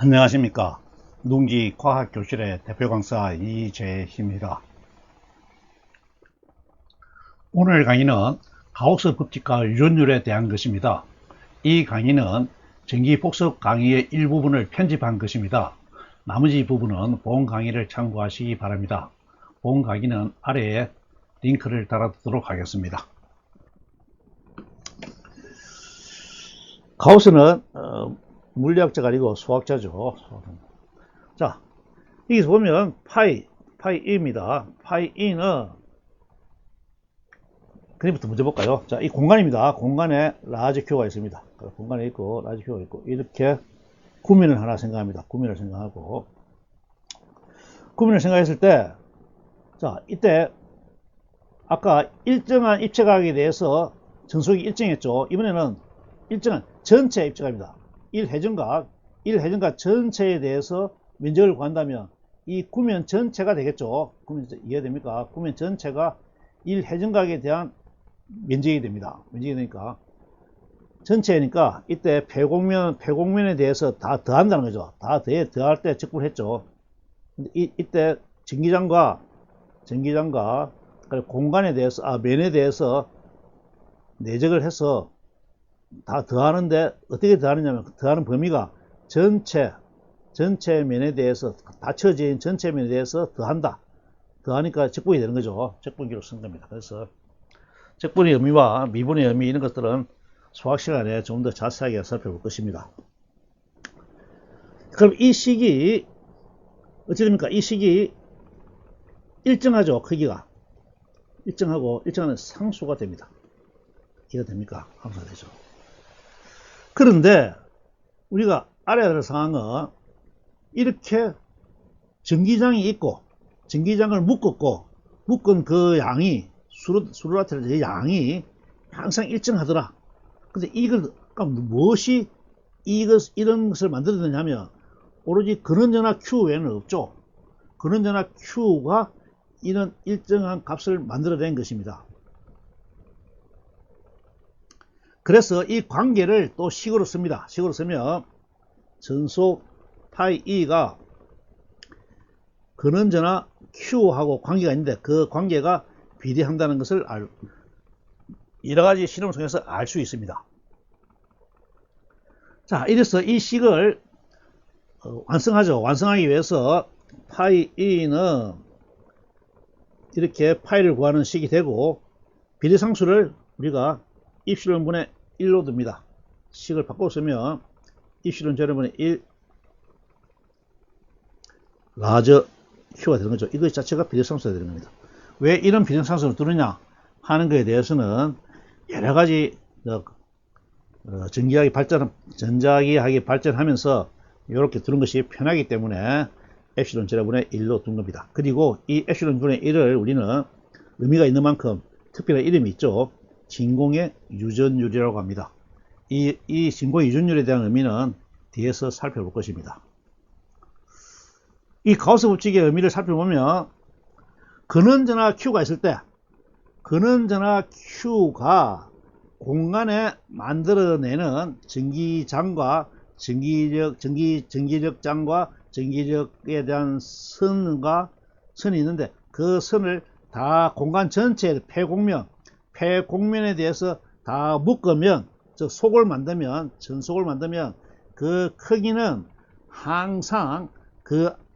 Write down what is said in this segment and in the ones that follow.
안녕하십니까. 농지과학교실의 대표 강사 이재희입니다. 오늘 강의는 가우스 법칙과 유전율에 대한 것입니다. 이 강의는 정기 복습 강의의 일부분을 편집한 것입니다. 나머지 부분은 본 강의를 참고하시기 바랍니다. 본 강의는 아래에 링크를 달아두도록 하겠습니다. 가우스는 물리학자가 아니고 수학자죠. 자, 여기서 보면 파이 E입니다. 파이 E는 그림부터 먼저 볼까요? 자, 이 공간입니다. 공간에 라지 Q가 있습니다. 공간에 있고 라지 Q가 있고 이렇게 구면을 하나 생각합니다. 구면을 생각하고 구면을 생각했을 때, 자, 이때 아까 일정한 입체각에 대해서 정속이 일정했죠. 이번에는 일정한 전체 입체각입니다. 1회전각 전체에 대해서 면적을 구한다면 이 구면 전체가 되겠죠. 구면 이해됩니까? 구면 전체가 1회전각에 대한 면적이 됩니다. 면적이 되니까 전체니까 이때 폐곡면에 대해서 다 더한다는 거죠. 다 더할 때 적분했죠. 근데 이때 전기장과 공간에 대해서 면에 대해서 내적을 해서 다 더하는데 어떻게 더하느냐면 더하는 범위가 전체 면에 대해서 받쳐진 전체 면에 대해서 더하니까 적분이 되는 거죠. 적분기로 쓴 겁니다. 그래서 적분의 의미와 미분의 의미 이런 것들은 수학 시간에 좀 더 자세하게 살펴볼 것입니다. 그럼 이 식이 어찌 됩니까? 이 식이 일정하죠. 크기가 일정하고 일정한 상수가 됩니다. 이해가 됩니까? 함수가 되죠. 그런데 우리가 알아야 될 상황은 이렇게 전기장이 있고 전기장을 묶은 그 양이 수로라테의 양이 항상 일정하더라. 근데 이걸 무엇이 이런 것을 만들어내냐면 오로지 근원전화 Q 외에는 없죠. 근원전화 Q가 이런 일정한 값을 만들어낸 것입니다. 그래서 이 관계를 또 식으로 씁니다. 식으로 쓰면 전속 파이 E가 근원전화 Q하고 관계가 있는데 그 관계가 비례한다는 것을 여러 가지 실험을 통해서 알 수 있습니다. 자, 이래서 이 식을 완성하죠. 완성하기 위해서 파이 E는 이렇게 파이를 구하는 식이 되고 비례상수를 우리가 입실론분의 1로 둡니다. 식을 바꿔 쓰면 입실론 제로분의 1 라저 Q가 되는 거죠. 이것 자체가 비례상수가 되는 겁니다. 왜 이런 비례상수를 두느냐 하는 것에 대해서는 여러 가지 전자기학이 발전하면서 이렇게 두는 것이 편하기 때문에 엡실론 제로분의 1로 둔 겁니다. 그리고 이 엡실론 분의 1을 우리는 의미가 있는 만큼 특별한 이름이 있죠. 진공의 유전율이라고 합니다. 이 진공의 유전율에 대한 의미는 뒤에서 살펴볼 것입니다. 이 가우스 법칙의 의미를 살펴보면 근원전화 Q가 있을 때 근원전화 Q가 공간에 만들어내는 전기장과 전기력장과 전기력에 대한 선이 있는데 그 선을 다 공간 전체에 폐곡면에 대해서 다 묶으면 즉 전속을 만들면 그 크기는 항상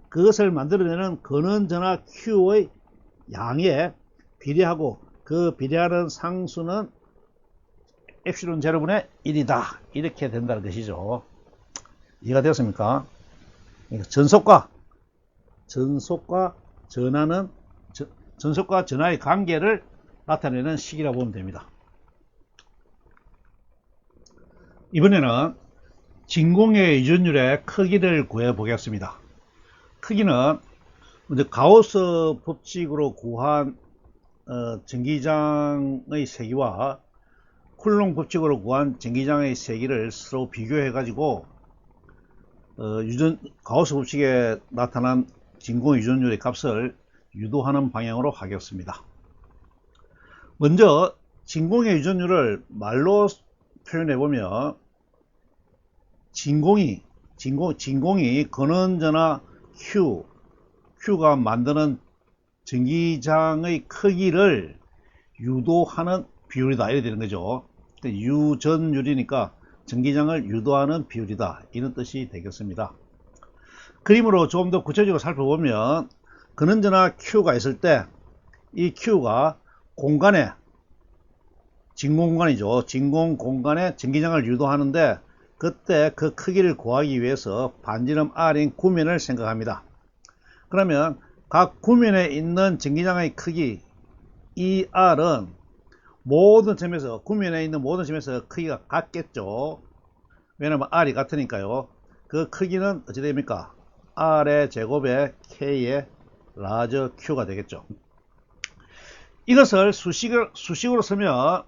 그것을 만들어내는 근원전화 Q의 양에 비례하고 그 비례하는 상수는 엡실론 제로분의 1이다. 이렇게 된다는 것이죠. 이해가 되었습니까? 전속과 전하의 관계를 나타내는 식이라고 보면 됩니다. 이번에는 진공의 유전율의 크기를 구해 보겠습니다. 크기는 먼저 가우스 법칙으로 구한 전기장의 세기와 쿨롱 법칙으로 구한 전기장의 세기를 서로 비교해 가지고 가우스 법칙에 나타난 진공의 유전율의 값을 유도하는 방향으로 하겠습니다. 먼저 진공의 유전율을 말로 표현해 보면 진공이 진공이 근원전화 Q가 만드는 전기장의 크기를 유도하는 비율이다 이렇게 되는 거죠. 유전율이니까 전기장을 유도하는 비율이다 이런 뜻이 되겠습니다. 그림으로 좀 더 구체적으로 살펴보면 근원전화 Q가 있을 때 이 Q가 공간에 진공공간이죠. 진공공간에 전기장을 유도하는데 그때 그 크기를 구하기 위해서 반지름 R인 구면을 생각합니다. 그러면 각 구면에 있는 전기장의 크기 ER은 모든 점에서 구면에 있는 모든 점에서 크기가 같겠죠. 왜냐하면 R이 같으니까요. 그 크기는 어찌 됩니까? R의 제곱에 K의 라저 Q가 되겠죠. 이것을 수식으로 쓰면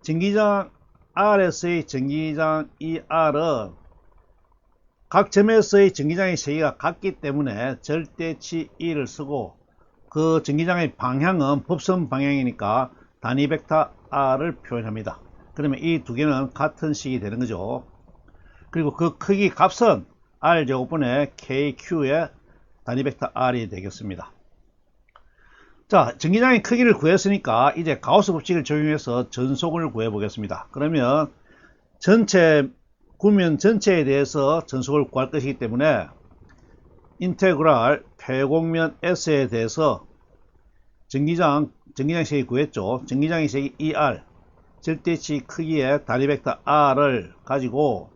전기장 R에서의 전기장 ER은 각 점에서의 전기장의 세기가 같기 때문에 절대치 E를 쓰고 그 전기장의 방향은 법선 방향이니까 단위 벡터 R을 표현합니다. 그러면 이 두 개는 같은 식이 되는 거죠. 그리고 그 크기 값은 R제곱분의 KQ의 단위 벡터 R이 되겠습니다. 자, 전기장의 크기를 구했으니까 이제 가우스 법칙을 적용해서 전속을 구해 보겠습니다. 그러면 구면 전체에 대해서 전속을 구할 것이기 때문에 인테그랄 폐곡면 S에 대해서 전기장 세기 구했죠. 전기장의 세기 ER 절대치 크기의 단위 벡터 R을 가지고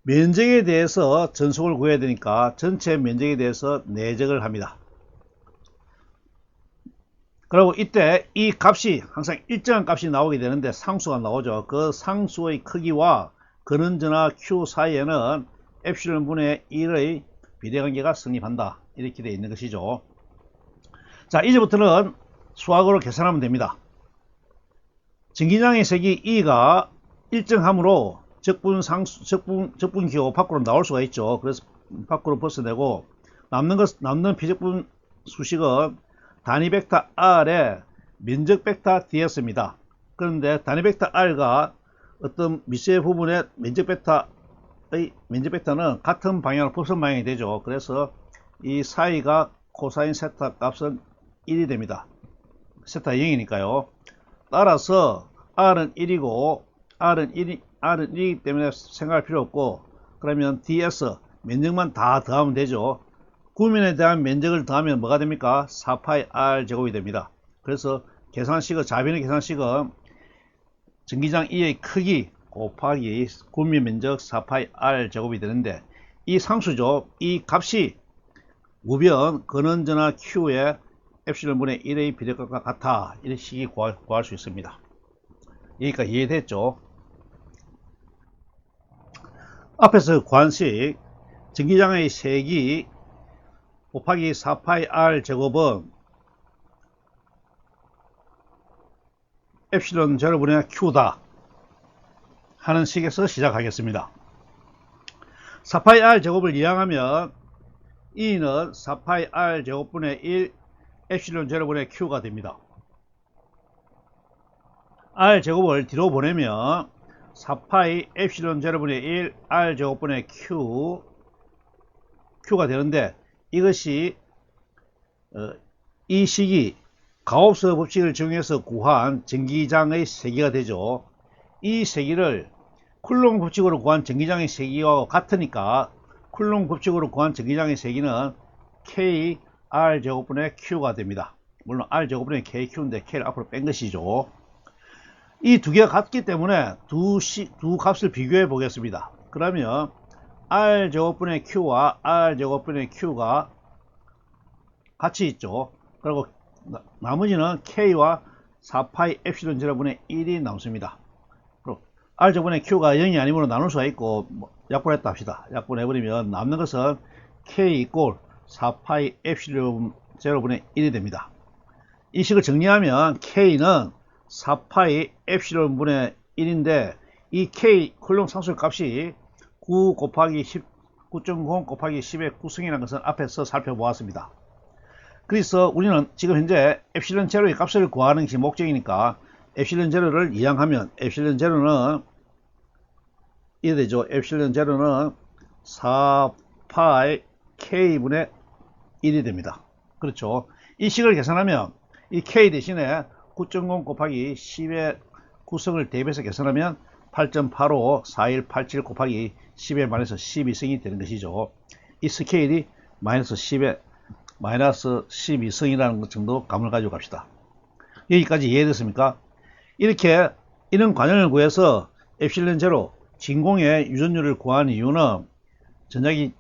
면적에 대해서 전속을 구해야 되니까 전체 면적에 대해서 내적을 합니다. 그리고 이때 이 값이 항상 일정한 값이 나오게 되는데 상수가 나오죠. 그 상수의 크기와 근원전화 Q 사이에는 엡실론 분의 1의 비례관계가 성립한다. 이렇게 되어 있는 것이죠. 자, 이제부터는 수학으로 계산하면 됩니다. 전기장의 세기 E가 일정하므로 적분 기호 밖으로 나올 수가 있죠. 그래서 밖으로 벗어내고 남는 비적분 수식은 단위 벡터 R의 면적 벡터 DS입니다. 그런데 단위 벡터 R과 어떤 미세 부분의 면적 벡터는 같은 방향으로 법선 방향이 되죠. 그래서 이 사이가 코사인 세타 값은 1이 됩니다. 세타 0이니까요. 따라서 R은 1이고 R은 1이기 때문에 생각할 필요 없고, 그러면 DS 면적만 다 더하면 되죠. 구면에 대한 면적을 더하면 뭐가 됩니까? 4파이 R 제곱이 됩니다. 그래서 자변의 계산식은 전기장 E의 크기 곱하기 구면 면적 4파이 R 제곱이 되는데, 이 상수죠. 이 값이 우변 근원전화 Q의 엡실론 분의 1의 비례값과 같아. 이런 식이 구할 수 있습니다. 여기까지 이해됐죠? 앞에서 구한 식 전기장의 세기 곱하기 4파이 R 제곱은 엡실론 제로분의 Q다 하는 식에서 시작하겠습니다. 4파이 R 제곱을 이항하면 E는 4파이 R 제곱분의 1 엡실론 제로분의 Q가 됩니다. R 제곱을 뒤로 보내면 4파이 엡실론 제로분의 1 R 제곱분의 Q가 되는데, 이것이 이 식이 가우스 법칙을 적용해서 구한 전기장의 세기가 되죠. 이 세기를 쿨롱 법칙으로 구한 전기장의 세기와 같으니까 쿨롱 법칙으로 구한 전기장의 세기는 K R 제곱분의 Q가 됩니다. 물론 R 제곱분의 KQ인데 K를 앞으로 뺀 것이죠. 이 두 개가 같기 때문에 두 값을 비교해 보겠습니다. 그러면 R 제곱분의 Q와 R 제곱분의 Q가 같이 있죠. 그리고 나머지는 K와 4파이 엡실론 제로분의 1이 남습니다. 그리고 R 제곱분의 Q가 0이 아니므로 나눌 수가 있고, 약분했다 합시다. 약분해버리면 남는 것은 K 이꼴 4파이 엡실론 제로분의 1이 됩니다. 이 식을 정리하면 K는 4파이 엡실론 분의 1인데, 이 K 쿨롱 상수의 값이 9 곱하기 9.0 곱하기 10의 9승이라는 것은 앞에서 살펴보았습니다. 그래서 우리는 지금 현재 엡실론 제로의 값을 구하는 것이 목적이니까 엡실론 제로를 이항하면 엡실론 제로는 이래 되죠. 엡실론 제로는 4파이 K분의 1이 됩니다. 그렇죠. 이 식을 계산하면 이 K 대신에 9.0 곱하기 10의 구성을 대입해서 계산하면 8.85 4187 곱하기 10의 마이너스 12승이 되는 것이죠. 이 스케일이 마이너스 10의 마이너스 12승이라는 것 정도 감을 가지고 갑시다. 여기까지 이해됐습니까? 이렇게 이런 관형을 구해서 엡실론 제로 진공의 유전율을 구하는 이유는 전자기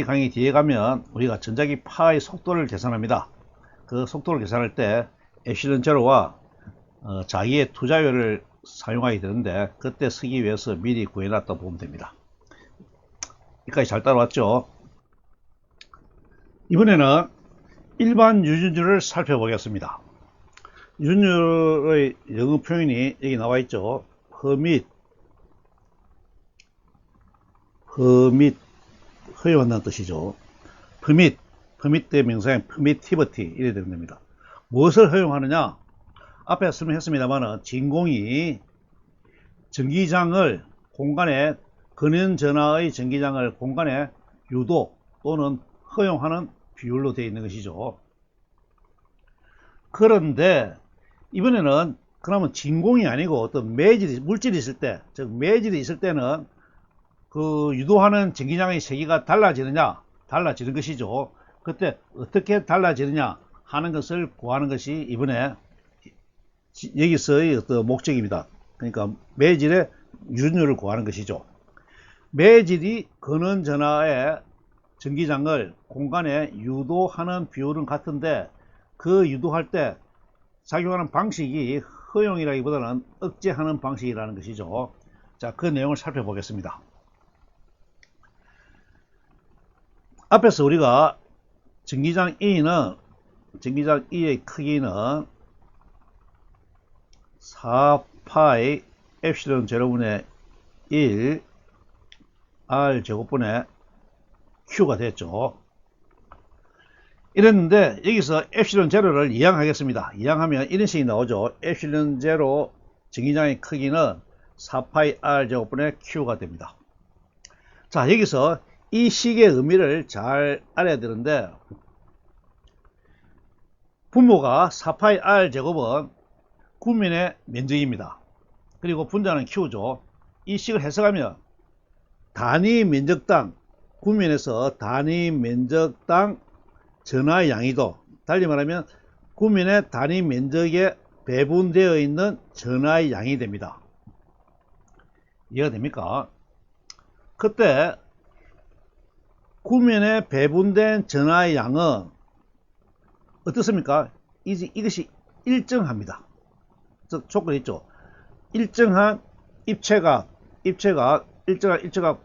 강의 뒤에 가면 우리가 전자기 파의 속도를 계산합니다. 그 속도를 계산할 때 엡실론 제로와 자기의 투자율을 사용하게 되는데 그때 쓰기 위해서 미리 구해놨다 보면 됩니다. 여기까지 잘 따라왔죠? 이번에는 일반 유전율을 살펴보겠습니다. 유전율의 영어 표현이 여기 나와 있죠. 허용한다는 뜻이죠. permit의 명사인 permittivity 이래 되는 겁니다. 무엇을 허용하느냐? 앞에 설명했습니다만 진공이 전기장을 공간에 근연전하의 전기장을 공간에 유도 또는 허용하는 비율로 되어 있는 것이죠. 그런데 이번에는 그러면 진공이 아니고 어떤 물질이 있을 때, 즉 매질이 있을 때는 그 유도하는 전기장의 세기가 달라지느냐? 달라지는 것이죠. 그때 어떻게 달라지느냐 하는 것을 구하는 것이 이번에 여기서의 어떤 목적입니다. 그러니까 매질의 유전율을 구하는 것이죠. 매질이 근원전하의 전기장을 공간에 유도하는 비율은 같은데 그 유도할 때 작용하는 방식이 허용이라기보다는 억제하는 방식이라는 것이죠. 자, 그 내용을 살펴보겠습니다. 앞에서 우리가 전기장 E의 크기는 4파이 엡실론 제로분의 1 R 제곱분의 Q가 됐죠. 이랬는데 여기서 엡실론 제로를 이항하겠습니다. 이항하면 이런 식이 나오죠. 엡실론 제로 전기장의 크기는 4파이 R 제곱분의 Q가 됩니다. 자, 여기서 이 식의 의미를 잘 알아야 되는데 분모가 4파이 R 제곱은 구면의 면적입니다. 그리고 분자는 Q죠. 이 식을 해석하면 단위 면적당 구면에서 단위 면적당 전하의 양이도, 달리 말하면 구면의 단위 면적에 배분되어 있는 전하의 양이 됩니다. 이해가 됩니까? 그때 구면에 배분된 전하의 양은 어떻습니까? 이것이 일정합니다. 즉 조건이 있죠. 일정한 입체각 일정한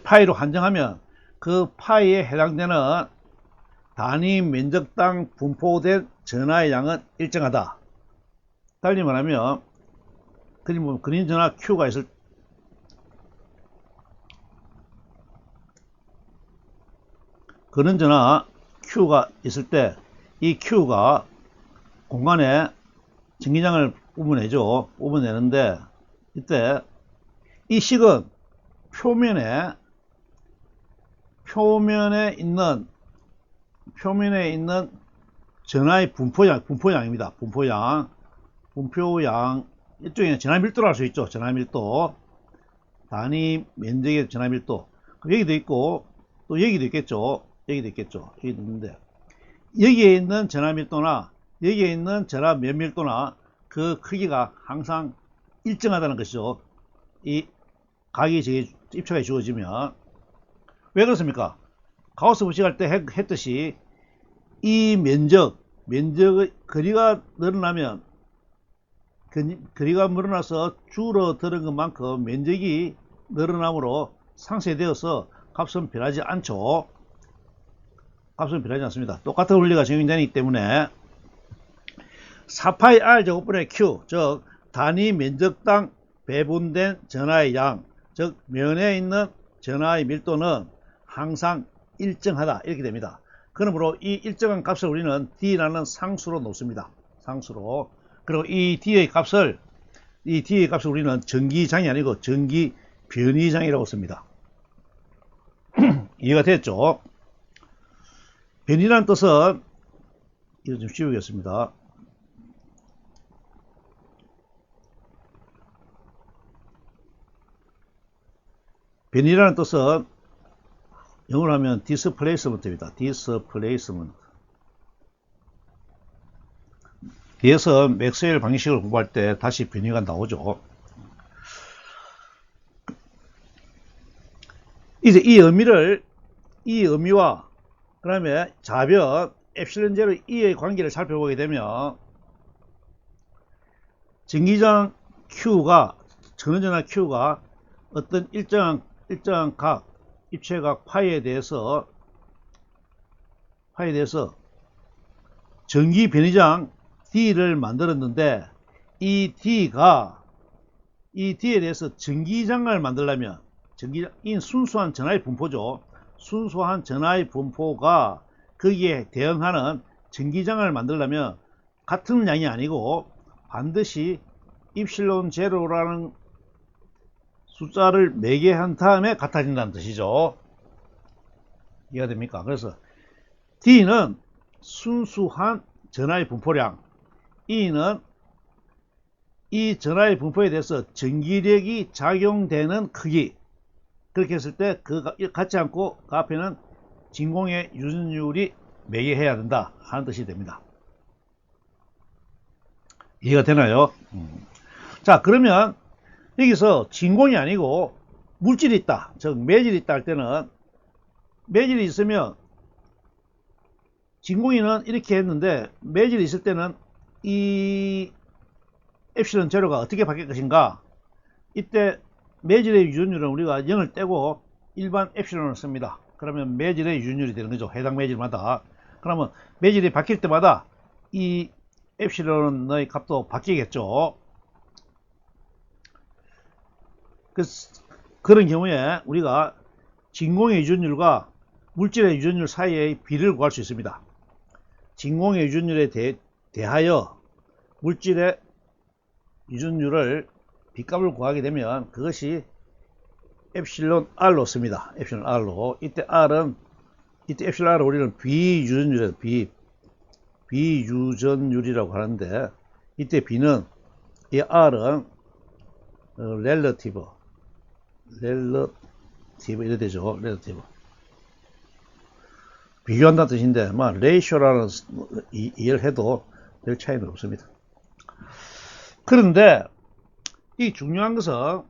파이로 한정하면 그 파이에 해당되는 단위 면적당 분포된 전하의 양은 일정하다. 달리 말하면 그림 전하 Q가 있을 그런 전하 Q가 있을 때 이 Q가 공간에 전기장을 뿜어내죠. 뿜어내는데 이때 이 식은 표면에 있는 전하의 분포량입니다. 분포양 이쪽에 전하 밀도를 할 수 있죠. 전하 밀도 단위 면적의 전하 밀도 여기도 있고 또 여기도 있겠죠. 여기도 있는데 여기에 있는 전하 밀도나 여기에 있는 전하 면밀도나 그 크기가 항상 일정하다는 것이죠. 이 각이 입체가 주어지면 왜 그렇습니까? 가우스 법칙할 때 했듯이 이 면적의 거리가 늘어나면 거리가 늘어나서 줄어드는 것만큼 면적이 늘어남으로 상쇄되어서 값은 변하지 않죠. 값은 변하지 않습니다. 똑같은 원리가 적용되기 때문에 4파이 R 제곱분의 Q, 즉 단위 면적당 배분된 전하의 양, 즉 면에 있는 전하의 밀도는 항상 일정하다 이렇게 됩니다. 그러므로 이 일정한 값을 우리는 D라는 상수로 놓습니다. 그리고 이 D의 값을 우리는 전기장이 아니고 전기 변이장이라고 씁니다. 이해가 됐죠? 변이라는 뜻은 이거 좀 씌우겠습니다. 변이라는 뜻은 영어로 하면 displacement입니다. displacement. 뒤에서 맥스웰 방식을 공부할 때 다시 변이가 나오죠. 이제 이 의미와 그 다음에 좌변 엡실론 제로 E의 관계를 살펴보게 되면 전기장 Q가 전원전화 Q가 어떤 일정한 각 입체각 파이에 대해서 전기 변이장 D를 만들었는데 이 D에 대해서 전기장을 만들려면 이 순수한 전하의 분포죠. 순수한 전하의 분포가 거기에 대응하는 전기장을 만들려면 같은 양이 아니고 반드시 입실론 제로라는 숫자를 매개한 다음에 같아진다는 뜻이죠. 이해가 됩니까? 그래서 D는 순수한 전하의 분포량, E는 이 전하의 분포에 대해서 전기력이 작용되는 크기. 그렇게 했을 때 같지 않고 그 앞에는 진공의 유전율이 매개해야 된다 하는 뜻이 됩니다. 이해가 되나요? 자, 그러면 여기서 진공이 아니고 물질이 있다, 즉 매질이 있다 할 때는 매질이 있으면 진공이는 이렇게 했는데 매질이 있을 때는 이 엡실론 제로가 어떻게 바뀔 것인가? 이때 매질의 유전율은 우리가 0을 떼고 일반 엡실론을 씁니다. 그러면 매질의 유전율이 되는 거죠. 해당 매질마다. 그러면 매질이 바뀔 때마다 이 엡실론의 값도 바뀌겠죠. 그런 경우에 우리가 진공의 유전율과 물질의 유전율 사이의 비를 구할 수 있습니다. 진공의 유전율에 대하여 물질의 유전율을 비값을 구하게 되면 그것이 엡실론 R로 씁니다. 엡실론 R로. 이때 엡실론 R을 우리는 비유전율이라고 하는데, 이때 B는 이 R은 relative 이래 되죠. relative. 비교한다는 뜻인데, ratio라는 이해를 해도 별 차이는 없습니다. 그런데 이 중요한 것은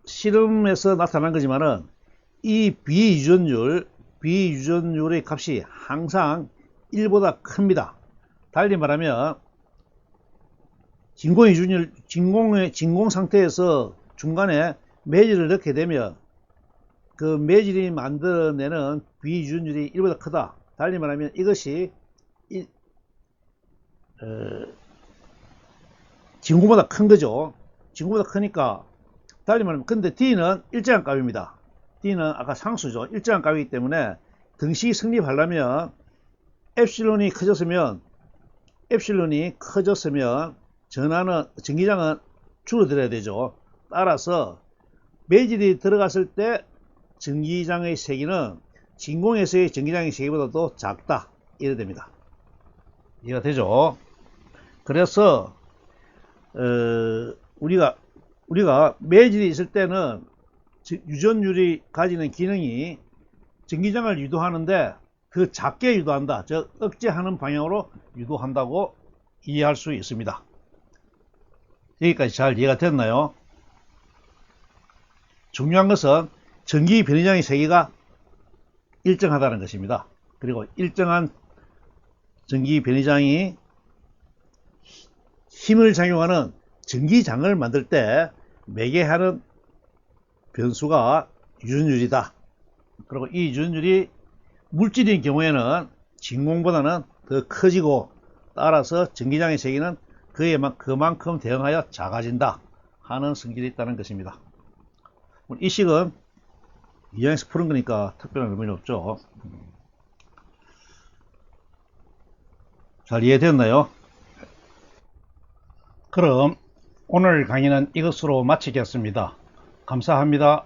실험에서 나타난 거지만은 이 비유전율의 값이 항상 1보다 큽니다. 달리 말하면 진공 상태에서 중간에 매질을 넣게 되면 그 매질이 만들어내는 비유전율이 1보다 크다. 달리 말하면 이것이 진공보다 큰 거죠. 진공보다 크니까, 달리 말하면, 근데 D는 일정한 값입니다. D는 아까 상수죠. 일정한 값이기 때문에 등식이 성립하려면 엡실론이 커졌으면 전기장은 줄어들어야 되죠. 따라서 매질이 들어갔을 때 전기장의 세기는 진공에서의 전기장의 세기보다도 작다. 이래 됩니다. 이해가 되죠? 그래서 우리가 매질이 있을 때는 유전율이 가지는 기능이 전기장을 유도하는데 더 작게 유도한다, 즉 억제하는 방향으로 유도한다고 이해할 수 있습니다. 여기까지 잘 이해가 됐나요? 중요한 것은 전기 변이장의 세기가 일정하다는 것입니다. 그리고 일정한 전기 변이장이 힘을 작용하는 전기장을 만들 때 매개하는 변수가 유전율이다. 그리고 이 유전율이 물질인 경우에는 진공보다는 더 커지고, 따라서 전기장의 세기는 그만큼 대응하여 작아진다 하는 성질이 있다는 것입니다. 이 식은 2항에서 푸는 거니까 특별한 의미는 없죠. 잘 이해됐나요? 그럼 오늘 강의는 이것으로 마치겠습니다. 감사합니다.